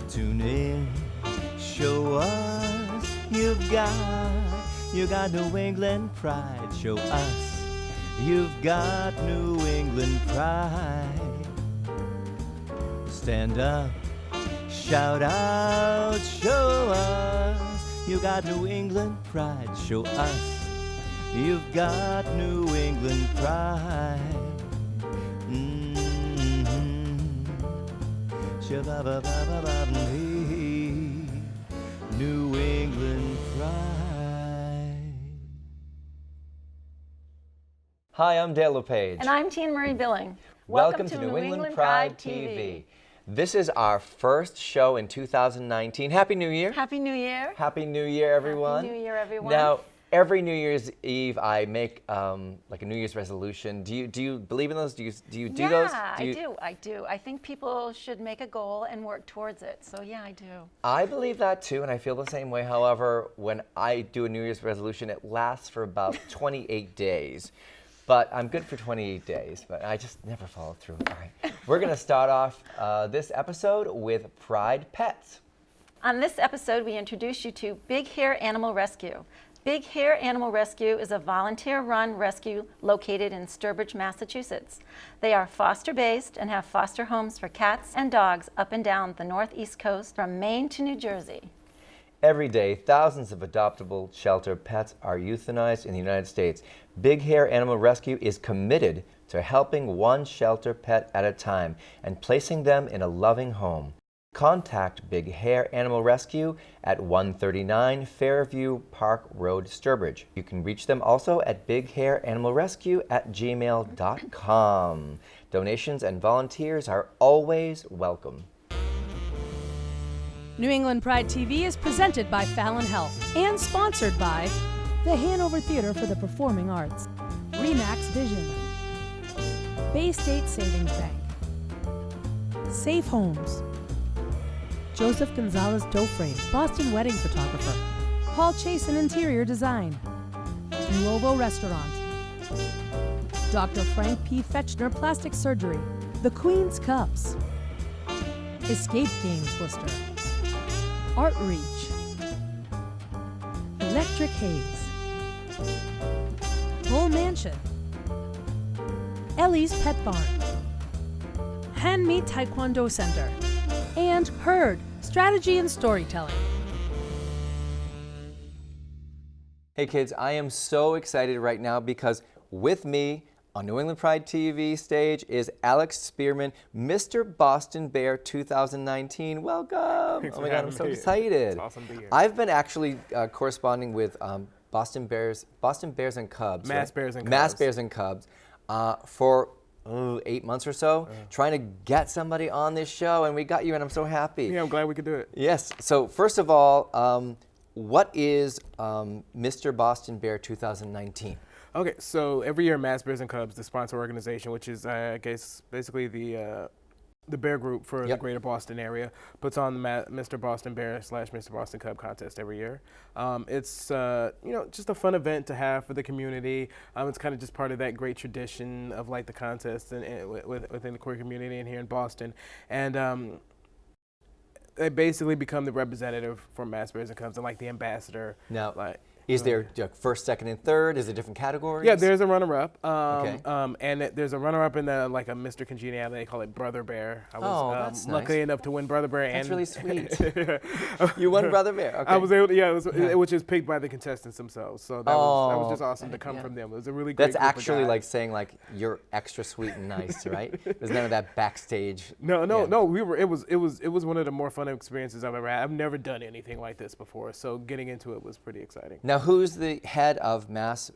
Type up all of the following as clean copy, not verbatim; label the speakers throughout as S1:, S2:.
S1: Tune in, show us you've got New England pride. Show us you've got New England pride. Stand up, shout out, show us you got New England pride. Show us you've got New England pride. New England pride. Hi, I'm Dale LePage.
S2: And I'm Tina Marie Billing.
S1: Welcome to New England Pride TV. This is our first show in 2019. Happy New Year.
S2: Happy New Year.
S1: Happy New Year, everyone.
S2: Happy New Year, everyone.
S1: Now, every New Year's Eve, I make like a New Year's resolution. Do you believe in those? Do you do those?
S2: Yeah, I do. I think people should make a goal and work towards it. So yeah, I do.
S1: I believe that too, and I feel the same way. However, when I do a New Year's resolution, it lasts for about 28 days. But I'm good for 28 days, but I just never follow through. All right. We're going to start off this episode with Pride Pets.
S2: On this episode, we introduce you to Big Hair Animal Rescue. Big Hair Animal Rescue is a volunteer-run rescue located in Sturbridge, Massachusetts. They are foster-based and have foster homes for cats and dogs up and down the northeast coast from Maine to New Jersey.
S1: Every day, thousands of adoptable shelter pets are euthanized in the United States. Big Hair Animal Rescue is committed to helping one shelter pet at a time and placing them in a loving home. Contact Big Hair Animal Rescue at 139 Fairview Park Road, Sturbridge. You can reach them also at bighairanimalrescue@gmail.com. Donations and volunteers are always welcome.
S3: New England Pride TV is presented by Fallon Health and sponsored by the Hanover Theater for the Performing Arts, Remax Vision, Bay State Savings Bank, Safe Homes, Joseph Gonzalez Doframe, Boston Wedding Photographer, Paul Chasen Interior Design, Nuovo Restaurant, Dr. Frank P. Fetchner Plastic Surgery, The Queen's Cups, Escape Games Worcester, Art Reach, Electric Haze, Bull Mansion, Ellie's Pet Barn, Handmade Taekwondo Center, and Herd Strategy and Storytelling.
S1: Hey kids, I am so excited right now because with me on New England Pride TV stage is Alex Spearman, Mr. Boston Bear 2019. Welcome.
S4: Thanks
S1: Oh
S4: for
S1: my God, I'm
S4: having
S1: so
S4: me.
S1: excited.
S4: It's awesome to be here.
S1: I've been actually corresponding with Boston Bears and Cubs.
S4: Mass
S1: right?
S4: Bears and
S1: Mass
S4: Cubs.
S1: Bears and Cubs for 8 months or so, trying to get somebody on this show, and we got you, and I'm so happy.
S4: Yeah, I'm glad we could do it.
S1: Yes. So first of all, what is Mr. Boston Bear 2019?
S4: Okay, so every year Mass Bears and Cubs, the sponsor organization, which is I guess basically the bear group for the greater Boston area, puts on the Mr. Boston Bear / Mr. Boston Cub contest every year. It's just a fun event to have for the community. It's kind of just part of that great tradition of like the contest and within the queer community and here in Boston. And they basically become the representative for Mass Bears and Cubs and like the ambassador.
S1: Now,
S4: like,
S1: is there first, second, and third? Is it different categories?
S4: Yeah, there's a runner-up.
S1: Okay.
S4: And there's a runner-up in the like a Mr. Congeniality. They call it Brother Bear. I was
S1: that's
S4: lucky
S1: nice.
S4: enough to win Brother Bear.
S1: That's
S4: and
S1: really sweet. You won Brother Bear. Okay.
S4: I was able to, yeah, which is picked by the contestants themselves. So that was just awesome to come from them. It was a really great
S1: That's
S4: group of
S1: actually
S4: guys.
S1: like saying like you're extra sweet and nice, right? There's none of that backstage.
S4: No.
S1: Yeah.
S4: It was one of the more fun experiences I've ever had. I've never done anything like this before, so getting into it was pretty exciting.
S1: Now, who's the head of Mass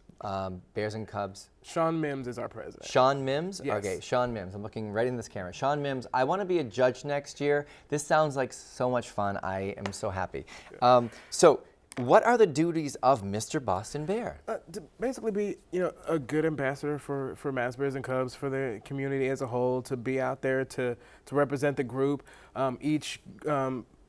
S1: Bears and Cubs?
S4: Sean Mims is our president.
S1: Sean Mims?
S4: Yes.
S1: Okay, Sean Mims. I'm looking right in this camera. Sean Mims, I want to be a judge next year. This sounds like so much fun. I am so happy. So, what are the duties of Mr. Boston Bear?
S4: To basically be, a good ambassador for Mass Bears and Cubs, for the community as a whole, to be out there to represent the group. Each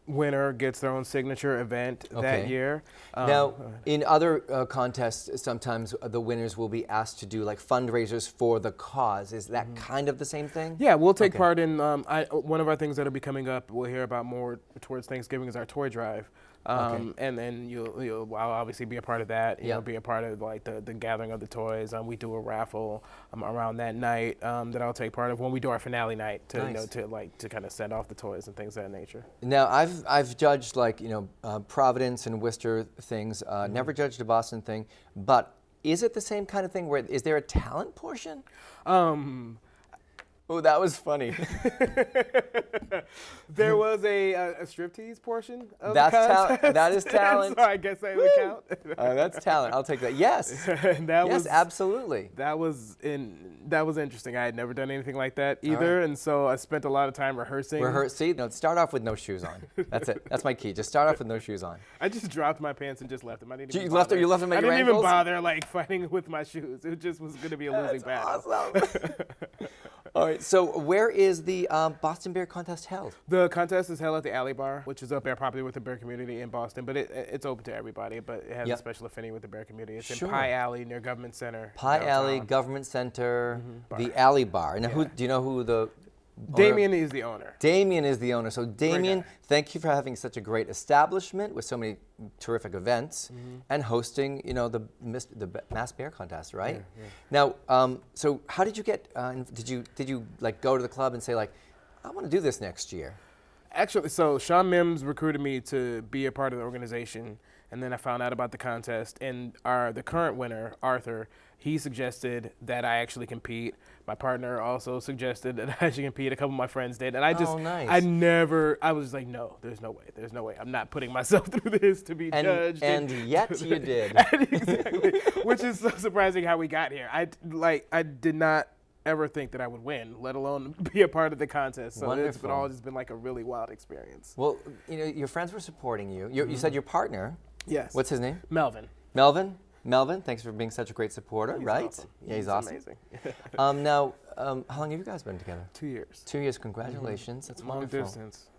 S4: winner gets their own signature event that
S1: Okay.
S4: year.
S1: Now, in other contests, sometimes the winners will be asked to do like fundraisers for the cause. Is that kind of the same thing?
S4: Yeah, we'll take
S1: Okay.
S4: part in one of our things that'll be coming up. We'll hear about more towards Thanksgiving is our toy drive, and then I'll obviously be a part of that. You know,
S1: Yep.
S4: be a part of like the gathering of the toys. We do a raffle around that night that I'll take part of when we do our finale night to
S1: Nice.
S4: to kind of send off the toys and things of that nature.
S1: Now, I've judged like Providence and Worcester things. Never judged a Boston thing, but is it the same kind of thing? Where is there a talent portion? Oh, that was funny.
S4: There was a striptease portion of
S1: That's
S4: the
S1: talent.
S4: contest.
S1: That is talent.
S4: So I guess that would count.
S1: That's talent. I'll take that. Yes.
S4: And that
S1: Yes,
S4: was
S1: absolutely.
S4: That was interesting. I had never done anything like that either, and so I spent a lot of time rehearsing.
S1: See, no, start off with no shoes on. That's it. That's my key. Just start off with no shoes on.
S4: I just dropped my pants and just left them. I didn't.
S1: You
S4: even
S1: left them-
S4: bother.
S1: you left them at
S4: I
S1: your
S4: didn't
S1: ankles?
S4: even bother like fighting with my shoes. It just was going to be a losing battle.
S1: Awesome. All right. So, where is the Boston Bear Contest held?
S4: The contest is held at the Alley Bar, which is up there property with the bear community in Boston, but it's open to everybody. But it has
S1: Yep.
S4: a special affinity with the bear community. It's
S1: Sure.
S4: in Pie Alley near Government Center.
S1: Pie Alley,
S4: downtown.
S1: Government Center, the Alley Bar. Now, do you know who the owner-
S4: Damien is the owner.
S1: Damien is the owner. So, Damien,
S4: guy.
S1: thank you for having such a great establishment with so many terrific events and hosting, the Mass Bear Contest, right? Now, so how did you get? Did you like go to the club and say like, I want to do this next year?
S4: Actually, so Sean Mims recruited me to be a part of the organization, and then I found out about the contest. And the current winner, Arthur, he suggested that I actually compete. My partner also suggested that I should compete. A couple of my friends did, and I just,
S1: nice.
S4: I was like, no, there's no way. I'm not putting myself through this to be judged.
S1: And yet you did.
S4: Exactly, which is so surprising how we got here. I did not ever think that I would win, let alone be a part of the contest. So it's
S1: Wonderful.
S4: all just been like a really wild experience.
S1: Well, your friends were supporting you. You said your partner.
S4: Yes.
S1: What's his name?
S4: Melvin?
S1: Melvin, thanks for being such a great supporter, right?
S4: Awesome.
S1: Yeah, he's awesome.
S4: Amazing.
S1: Now, how long have you guys been together?
S4: 2 years.
S1: 2 years. Congratulations. That's
S4: Long
S1: wonderful.
S4: distance.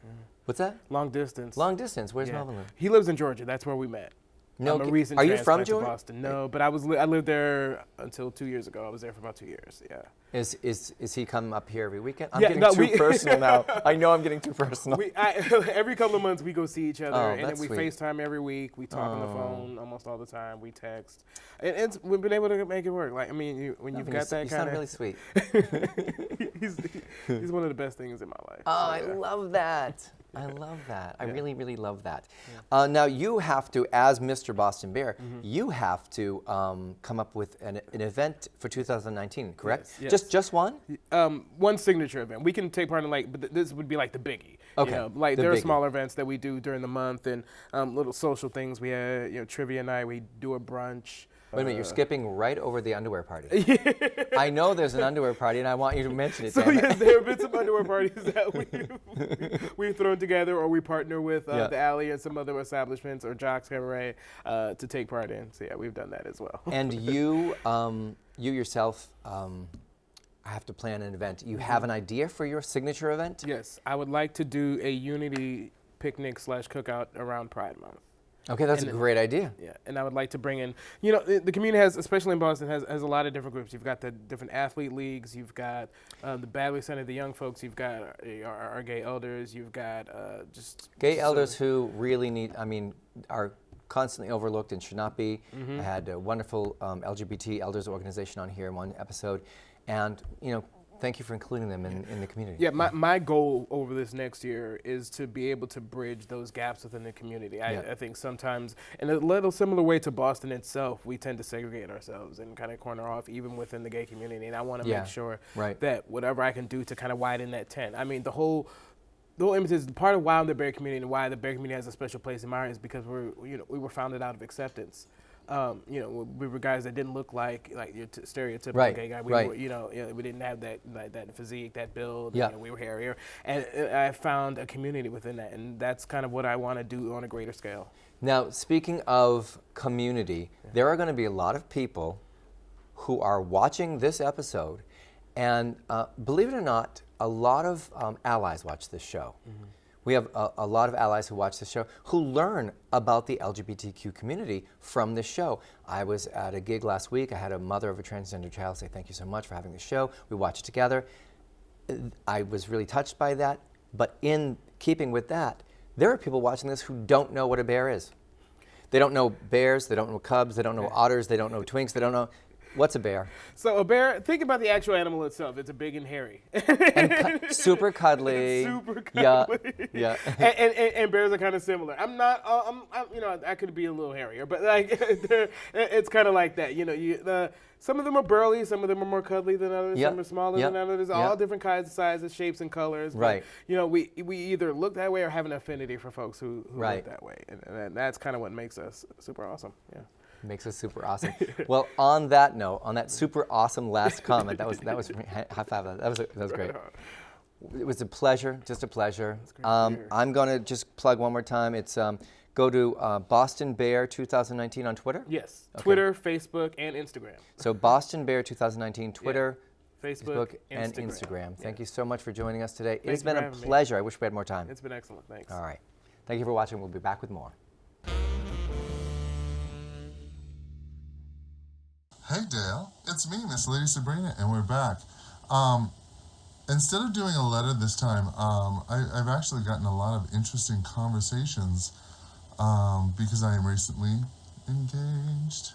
S1: What's that?
S4: Long distance.
S1: Long distance. Where's
S4: Yeah.
S1: Melvin live?
S4: He lives in Georgia. That's where we met.
S1: No,
S4: I'm a recent
S1: are you from
S4: transplant to
S1: Georgia?
S4: Boston. No, but I lived there until 2 years ago. I was there for about 2 years. Yeah.
S1: Is he come up here every weekend? I'm
S4: Yeah,
S1: getting
S4: no,
S1: too personal now. I know I'm getting too personal.
S4: Every couple of months we go see each other,
S1: Oh,
S4: and then
S1: that's
S4: we
S1: sweet.
S4: FaceTime every week. We talk on the phone almost all the time. We text, and we've been able to make it work. Like I mean, when you've got that
S1: you
S4: kind
S1: sound
S4: of,
S1: really sweet.
S4: he's one of the best things in my life.
S1: Oh,
S4: So,
S1: I
S4: yeah.
S1: love that. I love that. I really, really love that. Now you have to, as Mr. Boston Bear, you have to come up with an event for 2019, correct?
S4: Yes.
S1: Just one?
S4: One signature event. We can take part in but this would be like the biggie.
S1: Okay,
S4: Like
S1: the
S4: there are
S1: biggie.
S4: smaller events that we do during the month and little social things. We had trivia night. We do a brunch.
S1: Wait a minute, you're skipping right over the underwear party. I know there's an underwear party, and I want you to mention it.
S4: So
S1: damn it.
S4: yes, there have been some underwear parties that we've thrown together, or we partner with
S1: Yeah.
S4: the Alley and some other establishments or Jocks Cabaret to take part in. So yeah, we've done that as well.
S1: And you yourself have to plan an event. You have an idea for your signature event?
S4: Yes, I would like to do a unity picnic / cookout around Pride Month.
S1: Okay, that's a great idea.
S4: Yeah, and I would like to bring in, the community has, especially in Boston, has a lot of different groups. You've got the different athlete leagues, you've got the Badley Center, the young folks, you've got our gay elders, you've got
S1: Gay elders who really are constantly overlooked and should not be. I had a wonderful LGBT elders organization on here in one episode, and thank you for including them in the community.
S4: Yeah, my goal over this next year is to be able to bridge those gaps within the community. I think sometimes, in a little similar way to Boston itself, we tend to segregate ourselves and kind of corner off even within the gay community. And I want to make sure that whatever I can do to kind of widen that tent. I mean, the whole impetus, part of why I'm the bear community and why the bear community has a special place in my heart is because we were founded out of acceptance. We were guys that didn't look like your stereotypical gay guy. We were, we didn't have that physique, that build.
S1: Yeah.
S4: We were hairier, and I found a community within that, and that's kind of what I want to do on a greater scale.
S1: Now, speaking of community, there are going to be a lot of people who are watching this episode, and believe it or not, a lot of allies watch this show. We have a lot of allies who watch this show who learn about the LGBTQ community from this show. I was at a gig last week. I had a mother of a transgender child say, thank you so much for having the show. We watched it together. I was really touched by that. But in keeping with that, there are people watching this who don't know what a bear is. They don't know bears, they don't know cubs, they don't know otters, they don't know twinks, they don't know. What's a bear?
S4: So a bear, think about the actual animal itself. It's a big and hairy.
S1: And super cuddly.
S4: Super cuddly.
S1: Yeah.
S4: And bears are kind of similar. I could be a little hairier, but like, it's kind of like that. You know, some of them are burly, some of them are more cuddly than others,
S1: Yep.
S4: some are smaller
S1: Yep.
S4: than others. All different kinds of sizes, shapes, and colors. But,
S1: Right.
S4: you know, we either look that way or have an affinity for folks who
S1: Right.
S4: look that way, and that's kind of what makes us super awesome. Yeah.
S1: Makes us super awesome. Well, on that note, on that super awesome last comment, that was high five. That was great. It was a pleasure, just a pleasure. I'm going to just plug one more time. It's go to Boston Bear 2019 on Twitter.
S4: Yes.
S1: Okay.
S4: Twitter, Facebook, and Instagram.
S1: So Boston Bear 2019 Twitter,
S4: Facebook,
S1: and Instagram. Thank you so much for joining us today. It
S4: Thanks
S1: has been
S4: for
S1: a
S4: having me.
S1: pleasure. I wish we had more time.
S4: It's been excellent. Thanks.
S1: All right. Thank you for watching. We'll be back with more.
S5: Hey Dale, it's me, Miss Lady Sabrina, and we're back. Instead of doing a letter this time, I've actually gotten a lot of interesting conversations because I am recently engaged.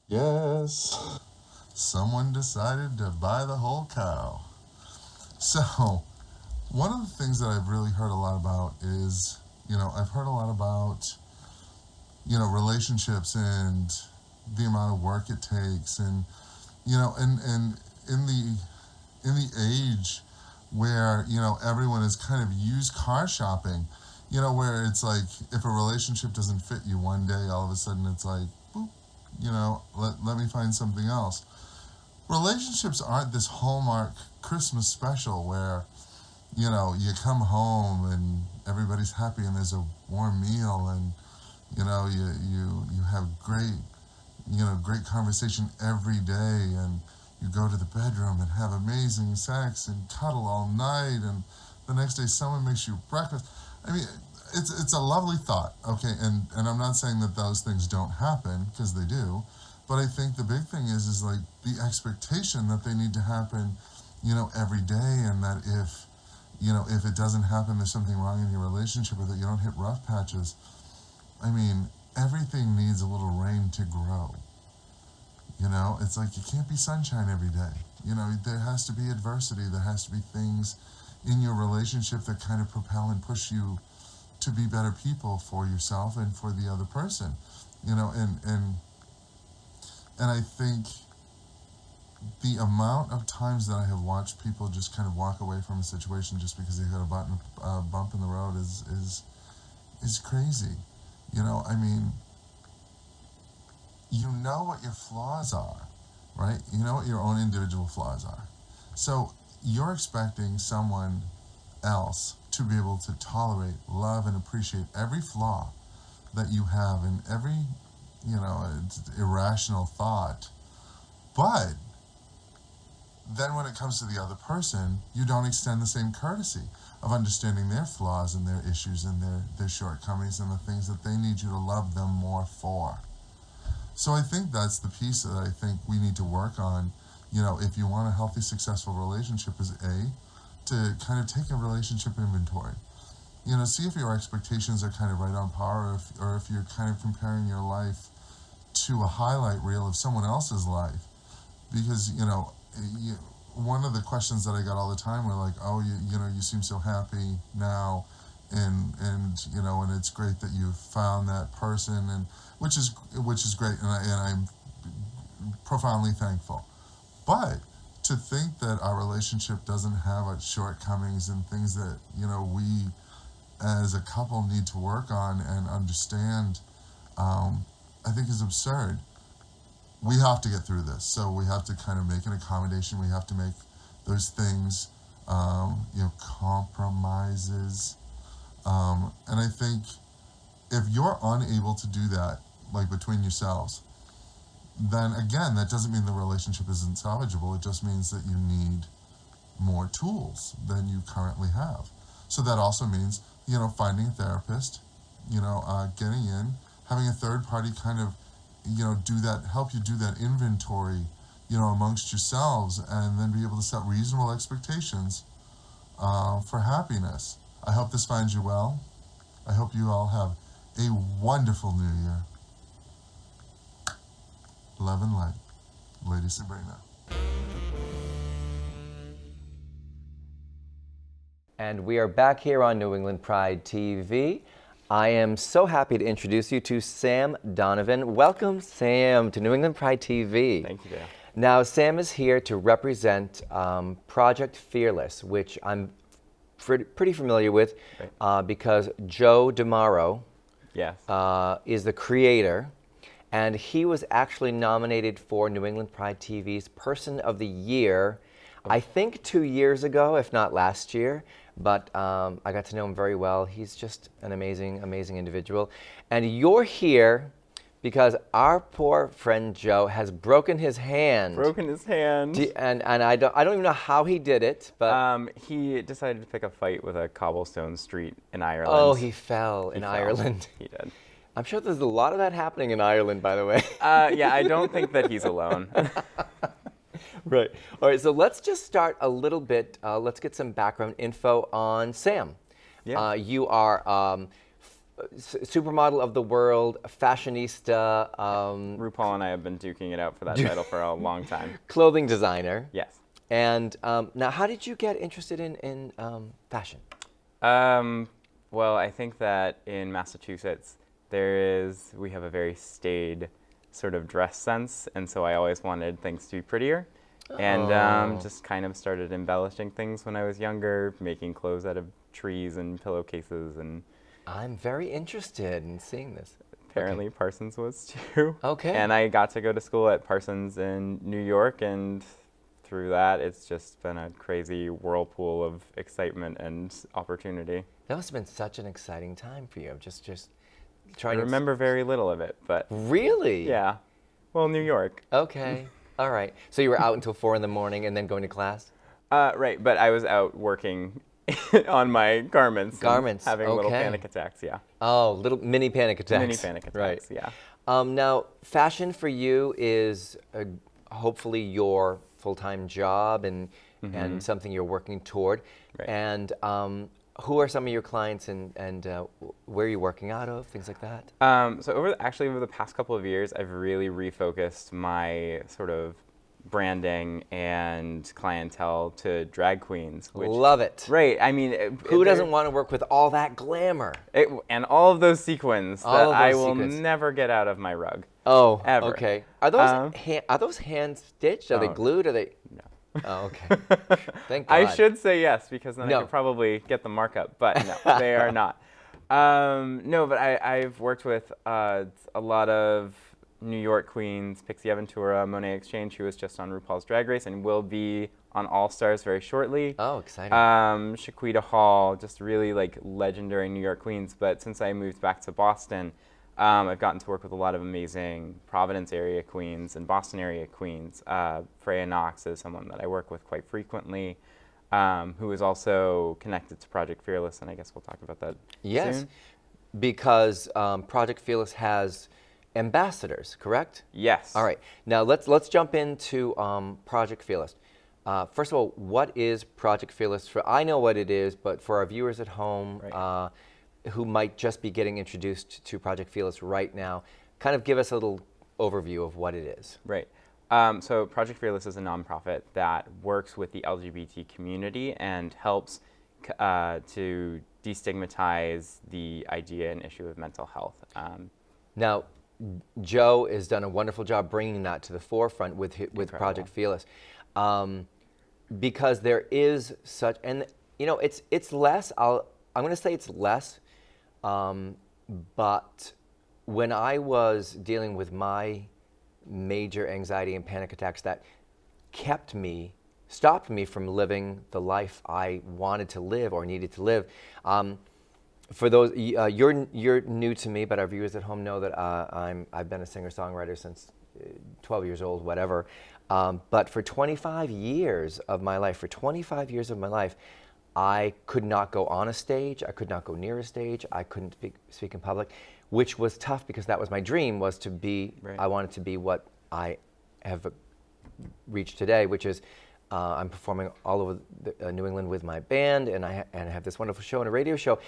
S5: Yes, someone decided to buy the whole cow. So, one of the things that I've really heard a lot about is, I've heard a lot about, relationships and the amount of work it takes, and and in the age where everyone is kind of used car shopping, where it's like if a relationship doesn't fit you one day, all of a sudden it's like boop, let me find something else. Relationships aren't this Hallmark Christmas special where you come home and everybody's happy and there's a warm meal and you have great conversation every day, and you go to the bedroom and have amazing sex and cuddle all night, and the next day someone makes you breakfast. I mean, it's a lovely thought, okay, and I'm not saying that those things don't happen, because they do, but I think the big thing is like the expectation that they need to happen, every day, and that if it doesn't happen, there's something wrong in your relationship, or that you don't hit rough patches. I mean, everything needs a little rain to grow. It's like you can't be sunshine every day. There has to be adversity. There has to be things in your relationship that kind of propel and push you to be better people for yourself and for the other person. And I think the amount of times that I have watched people just kind of walk away from a situation just because they got a bump in the road is crazy. I mean, you know what your flaws are, right? You know what your own individual flaws are. So you're expecting someone else to be able to tolerate, love, and appreciate every flaw that you have and every, irrational thought. But then when it comes to the other person, you don't extend the same courtesy of understanding their flaws and their issues and their shortcomings and the things that they need you to love them more for. So I think that's the piece that I think we need to work on. If you want a healthy, successful relationship, is to kind of take a relationship inventory. See if your expectations are kind of right on par, or if you're kind of comparing your life to a highlight reel of someone else's life. Because, one of the questions that I got all the time were like, oh, you seem so happy now, and it's great that you found that person, and which is great, and I'm profoundly thankful. But to think that our relationship doesn't have shortcomings and things that we as a couple need to work on and understand, I think is absurd. We have to get through this, so we have to kind of make an accommodation. We have to make those things, compromises, and I think if you're unable to do that, like between yourselves, then again, that doesn't mean the relationship isn't salvageable. It just means that you need more tools than you currently have. So that also means, finding a therapist, getting in, having a third party kind of, help you do that inventory, amongst yourselves, and then be able to set reasonable expectations for happiness. I hope this finds you well. I hope you all have a wonderful new year. Love and light, Lady Sabrina.
S1: And we are back here on New England Pride TV. I am so happy to introduce you to Sam Donovan. Welcome, Sam, to New England Pride TV.
S6: Thank you, Dale.
S1: Now, Sam is here to represent Project Fearless, which I'm pretty familiar with because Joe DeMauro
S6: Yes.
S1: is the creator, and he was actually nominated for New England Pride TV's Person of the Year, I think 2 years ago, if not last year. But I got to know him very well. He's just an amazing, amazing individual. And you're here because our poor friend Joe has broken his hand.
S6: Broken his hand.
S1: And I don't even know how he did it, but
S6: He decided to pick a fight with a cobblestone street in Ireland.
S1: oh, he fell in
S6: He fell.
S1: Ireland.
S6: He did.
S1: I'm sure there's a lot of that happening in Ireland, by the way.
S6: Yeah, I don't think that he's alone.
S1: Right. All right, so let's just start a little bit. Let's get some background info on Sam.
S6: Yeah.
S1: You are supermodel of the world, fashionista,
S6: RuPaul and I have been duking it out for that title for a long time.
S1: clothing designer.
S6: Yes.
S1: And now, how did you get interested in fashion?
S6: Well, I think that in Massachusetts, we have a very staid sort of dress sense, and so I always wanted things to be prettier. And just kind of started embellishing things when I was younger, making clothes out of trees and pillowcases, and
S1: I'm very interested in seeing this.
S6: apparently Parsons was too.
S1: Okay.
S6: And I got to go to school at Parsons in New York, and through that, it's just been a crazy whirlpool of excitement and opportunity.
S1: That must have been such an exciting time for you. Just
S6: I
S1: trying
S6: remember very little of it, but
S1: Really?
S6: yeah. Well, New York.
S1: Okay. All right. So you were out until 4 a.m. and then going to class?
S6: Right, but I was out working on my garments. and
S1: Garments,
S6: having little
S1: okay.
S6: panic attacks, yeah.
S1: Oh, little mini panic attacks.
S6: Mini panic attacks,
S1: Right.
S6: yeah.
S1: Now, fashion for you is hopefully your full-time job and something you're working toward.
S6: Right.
S1: And who are some of your clients and where are you working out of, things like that?
S6: So over the past couple of years, I've really refocused my sort of branding and clientele to drag queens. Which,
S1: Love it.
S6: Right. I mean,
S1: Who doesn't want to work with all that glamour?
S6: and all of those sequins
S1: All
S6: that
S1: of
S6: I
S1: those
S6: will
S1: sequins.
S6: never get out of my rug.
S1: Oh,
S6: Ever.
S1: okay. Are those hand stitched? Are they
S6: Oh,
S1: glued? Are they?
S6: No.
S1: Oh, okay. Thank God.
S6: I should say yes, because then
S1: No.
S6: I could probably get the markup, but no, they are not. No, but I've worked with a lot of New York queens, Pixie Aventura, Monet Exchange, who was just on RuPaul's Drag Race and will be on All Stars very shortly.
S1: Oh, exciting.
S6: Shaquita Hall, just really like legendary New York queens. But since I moved back to Boston, I've gotten to work with a lot of amazing Providence area queens and Boston area queens. Freya Knox is someone that I work with quite frequently, who is also connected to Project Fearless, and I guess we'll talk about that
S1: Yes,
S6: soon.
S1: because Project Fearless has ambassadors, correct?
S6: Yes.
S1: All right. Now let's jump into Project Fearless. First of all, what is Project Fearless? I know what it is, but for our viewers at home
S6: Right.
S1: Who might just be getting introduced to Project Fearless right now, kind of give us a little overview of what it is.
S6: Right. So Project Fearless is a nonprofit that works with the LGBT community and helps to destigmatize the idea and issue of mental health.
S1: Now, Joe has done a wonderful job bringing that to the forefront with Project Fearless, because there is such, and you know, it's less. I'm going to say it's less, but when I was dealing with my major anxiety and panic attacks that stopped me from living the life I wanted to live or needed to live. For those, you're new to me, but our viewers at home know that I've been a singer-songwriter since 12 years old, whatever. But for 25 years of my life, I could not go on a stage. I could not go near a stage. I couldn't speak in public, which was tough because that was my dream, was to be,
S6: Right.
S1: I wanted to be what I have reached today, which is I'm performing all over New England with my band, and I have this wonderful show and a radio show.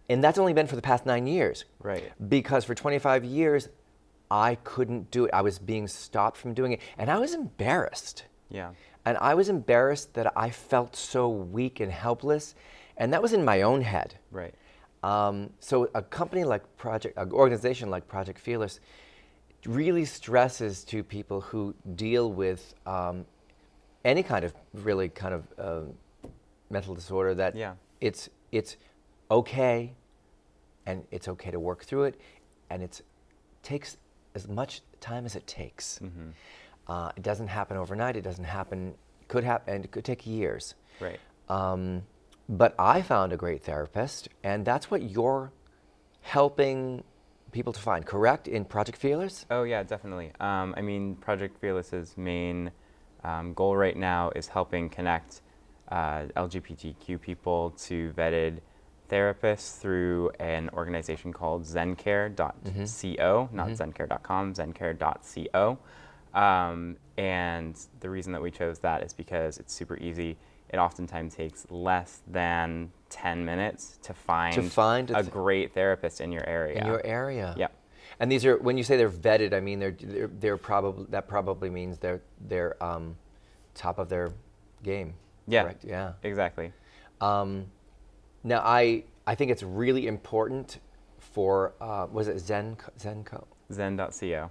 S1: And that's only been for the past 9 years.
S6: Right.
S1: Because for 25 years, I couldn't do it. I was being stopped from doing it. And I was embarrassed.
S6: Yeah.
S1: And I was embarrassed that I felt so weak and helpless. And that was in my own head.
S6: Right.
S1: So a company like an organization like Project Fearless really stresses to people who deal with any kind of really kind of mental disorder that
S6: Yeah.
S1: it's okay, and it's okay to work through it, and it takes as much time as it takes. It doesn't happen overnight. It doesn't happen. Could happen, and it could take years.
S6: Right.
S1: But I found a great therapist, and that's what you're helping people to find, correct, in Project Fearless?
S6: Oh yeah, definitely. I mean, Project Fearless's main goal right now is helping connect LGBTQ people to vetted therapists through an organization called zencare.co, not zencare.com, zencare.co. And the reason that we chose that is because it's super easy. It oftentimes takes less than 10 minutes to find a great therapist in your area.
S1: In your area.
S6: Yep.
S1: And these are, when you say they're vetted, I mean they're probably, that probably means they're top of their game.
S6: Yeah.
S1: Correct? Yeah.
S6: Exactly.
S1: Now I think it's really important for was it Zenco?
S6: Zen.co.
S1: Zen.co.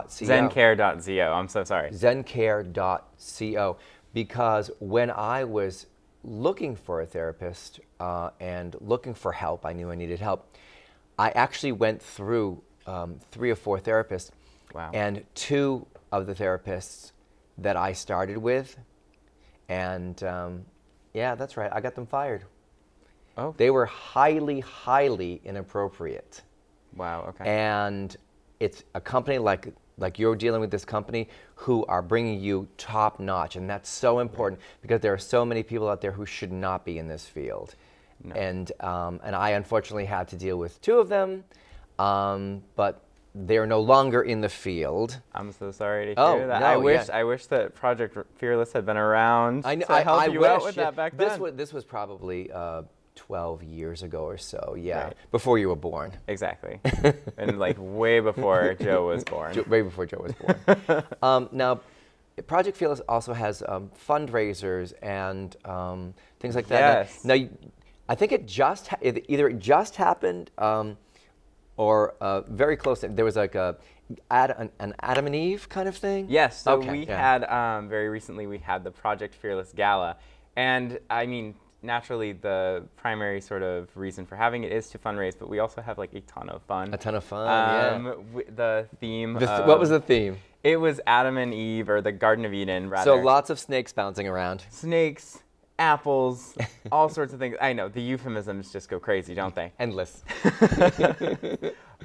S6: Zencare.co. I'm so sorry.
S1: Zencare.co, because when I was looking for a therapist and looking for help, I knew I needed help. I actually went through 3 or 4 therapists.
S6: Wow.
S1: And 2 of the therapists that I started with, and yeah, that's right, I got them fired.
S6: Oh.
S1: They were highly, highly inappropriate.
S6: Wow. Okay.
S1: And it's a company like you're dealing with, this company, who are bringing you top notch, and that's so important because there are so many people out there who should not be in this field.
S6: No.
S1: And I unfortunately had to deal with 2 of them, but they're no longer in the field.
S6: I'm so sorry to
S1: Oh,
S6: hear that.
S1: no,
S6: I wish that Project Fearless had been around
S1: I know,
S6: to help you out with
S1: yeah.
S6: that back then.
S1: This was probably 12 years ago or so, yeah,
S6: Right.
S1: before you were born.
S6: Exactly. And like way before Joe was born.
S1: Way before Joe was born. Now, Project Fearless also has fundraisers and things like that.
S6: Yes.
S1: Now, I think it either it just happened or very close. There was like an Adam and Eve kind of thing.
S6: Yes. So
S1: Okay,
S6: we
S1: yeah.
S6: had very recently we had the Project Fearless Gala, and I mean, naturally the primary sort of reason for having it is to fundraise, but we also have like a ton of fun.
S1: A ton of fun, yeah.
S6: The theme.
S1: What was the theme?
S6: It was Adam and Eve, or the Garden of Eden, rather.
S1: So lots of snakes bouncing around.
S6: Snakes, apples, all sorts of things. I know, the euphemisms just go crazy, don't they?
S1: Endless.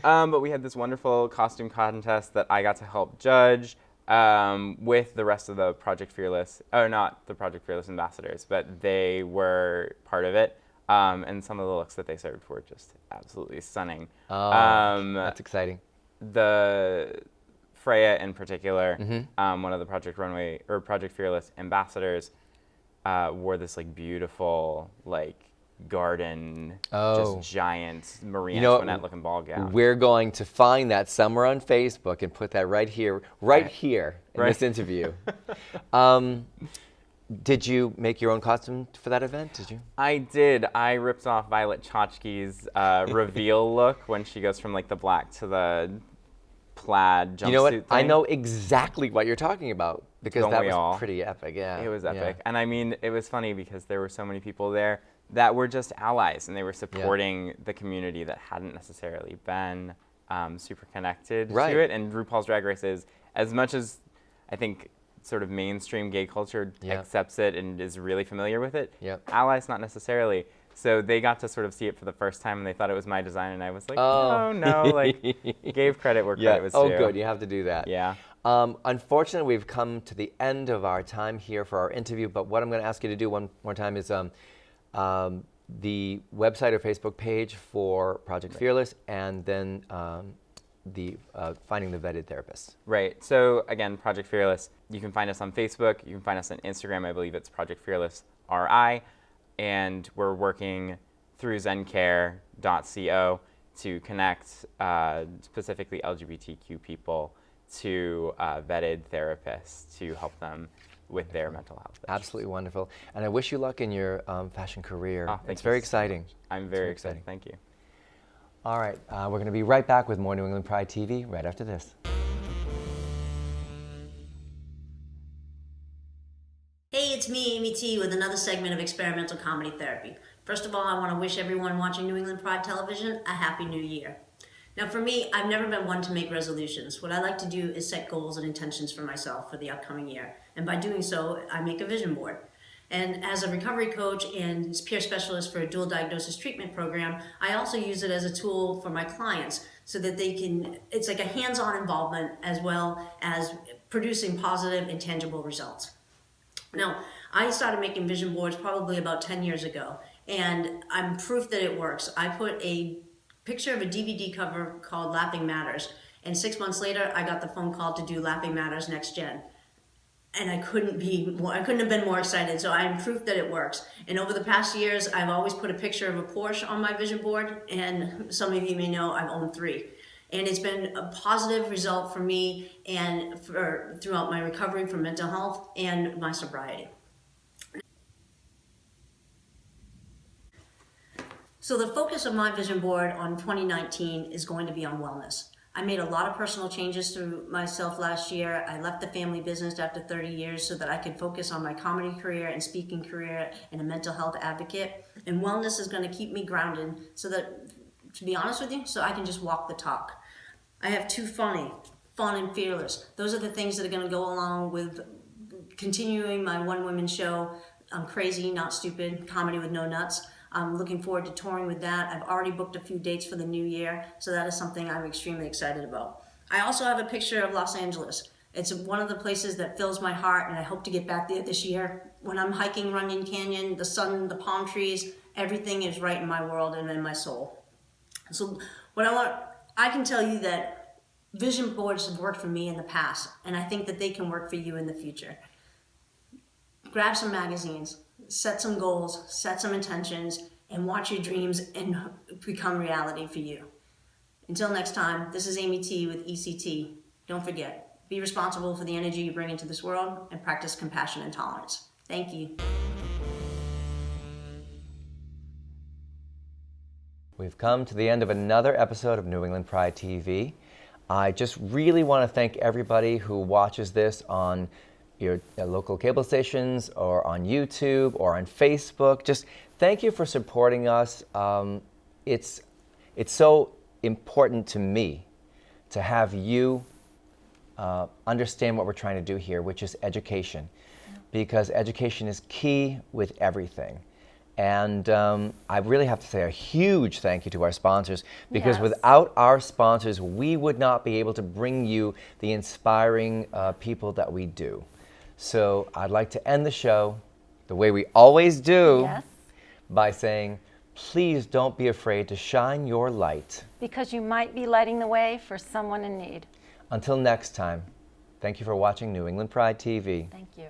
S6: But we had this wonderful costume contest that I got to help judge with the rest of the Project Fearless, not the Project Fearless ambassadors, but they were part of it. And some of the looks that they served were just absolutely stunning.
S1: Oh, that's exciting.
S6: The Freya in particular,
S1: Mm-hmm.
S6: one of the Project Fearless ambassadors, wore this like beautiful like garden, just giant Marie Antoinette looking ball gown.
S1: We're going to find that somewhere on Facebook and put that right here in this interview. Did you make your own costume for that event? Did you?
S6: I did. I ripped off Violet Chachki's reveal look when she goes from like the black to the plaid jumpsuit.
S1: You know what?
S6: Thing.
S1: I know exactly what you're talking about because
S6: Don't
S1: that
S6: we
S1: was
S6: all?
S1: pretty epic. Yeah,
S6: It was
S1: yeah.
S6: epic. And I mean, it was funny because there were so many people there that were just allies, and they were supporting the community that hadn't necessarily been super connected
S1: Right.
S6: to it. And RuPaul's Drag Race is, as much as I think sort of mainstream gay culture accepts it and is really familiar with it, allies not necessarily. So they got to sort of see it for the first time, and they thought it was my design, and I was like,
S1: Oh.
S6: no, like, gave credit where credit was due.
S1: Oh, good. You have to do that.
S6: Yeah.
S1: Unfortunately, we've come to the end of our time here for our interview, but what I'm going to ask you to do one more time is the website or Facebook page for Project Fearless, and then the finding the vetted therapist.
S6: Right. So again, Project Fearless, you can find us on Facebook. You can find us on Instagram. I believe it's Project Fearless RI. And we're working through zencare.co to connect specifically LGBTQ people to vetted therapists to help them with their mental health issues.
S1: Absolutely wonderful. And I wish you luck in your fashion career.
S6: Oh,
S1: it's very exciting.
S6: I'm very excited. Thank you.
S1: All right, we're going to be right back with more New England Pride TV right after this.
S7: Hey, it's me, Amy T, with another segment of Experimental Comedy Therapy. First of all, I want to wish everyone watching New England Pride Television a Happy New Year. Now for me, I've never been one to make resolutions. What I like to do is set goals and intentions for myself for the upcoming year. And by doing so, I make a vision board. And as a recovery coach and peer specialist for a dual diagnosis treatment program, I also use it as a tool for my clients so that they can, it's like a hands-on involvement as well as producing positive and tangible results. Now, I started making vision boards probably about 10 years ago, and I'm proof that it works. I put a picture of a DVD cover called Laughing Matters, and 6 months later, I got the phone call to do Laughing Matters Next Gen. And I couldn't have been more excited. So I'm proof that it works. And over the past years, I've always put a picture of a Porsche on my vision board, and some of you may know I've owned 3. And it's been a positive result for me and throughout my recovery from mental health and my sobriety. So the focus of my vision board on 2019 is going to be on wellness. I made a lot of personal changes through myself last year. I left the family business after 30 years so that I could focus on my comedy career and speaking career and a mental health advocate. And wellness is going to keep me grounded so that, to be honest with you, so I can just walk the talk. I have 2 fun and fearless. Those are the things that are going to go along with continuing my one-woman show, I'm Crazy, Not Stupid, Comedy with No Nuts. I'm looking forward to touring with that. I've already booked a few dates for the new year, so that is something I'm extremely excited about. I also have a picture of Los Angeles. It's one of the places that fills my heart, and I hope to get back there this year. When I'm hiking Runyon Canyon, the sun, the palm trees, everything is right in my world and in my soul. So I can tell you that vision boards have worked for me in the past, and I think that they can work for you in the future. Grab some magazines, set some goals, set some intentions, and watch your dreams and become reality for you. Until next time, this is Amy T with ECT. Don't forget, be responsible for the energy you bring into this world and practice compassion and tolerance. Thank you.
S1: We've come to the end of another episode of New England Pride TV. I just really want to thank everybody who watches this on your local cable stations or on YouTube or on Facebook. Just thank you for supporting us. It's so important to me to have you understand what we're trying to do here, which is education, because education is key with everything. And I really have to say a huge thank you to our sponsors, because without our sponsors, we would not be able to bring you the inspiring people that we do. So I'd like to end the show the way we always do, by saying, please don't be afraid to shine your light.
S2: Because you might be lighting the way for someone in need.
S1: Until next time, thank you for watching New England Pride TV.
S2: Thank you.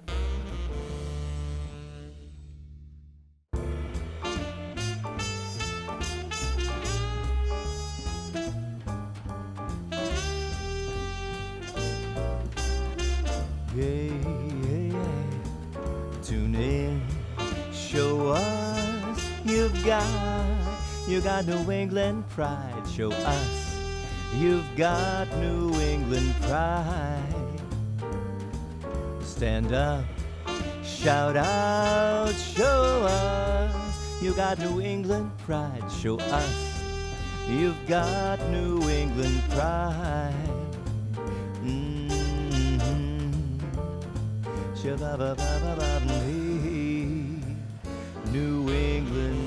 S1: Tune in, show us you got New England pride. Show us you've got New England pride. Stand up, shout out, show us you got New England pride. Show us you've got New England pride. New England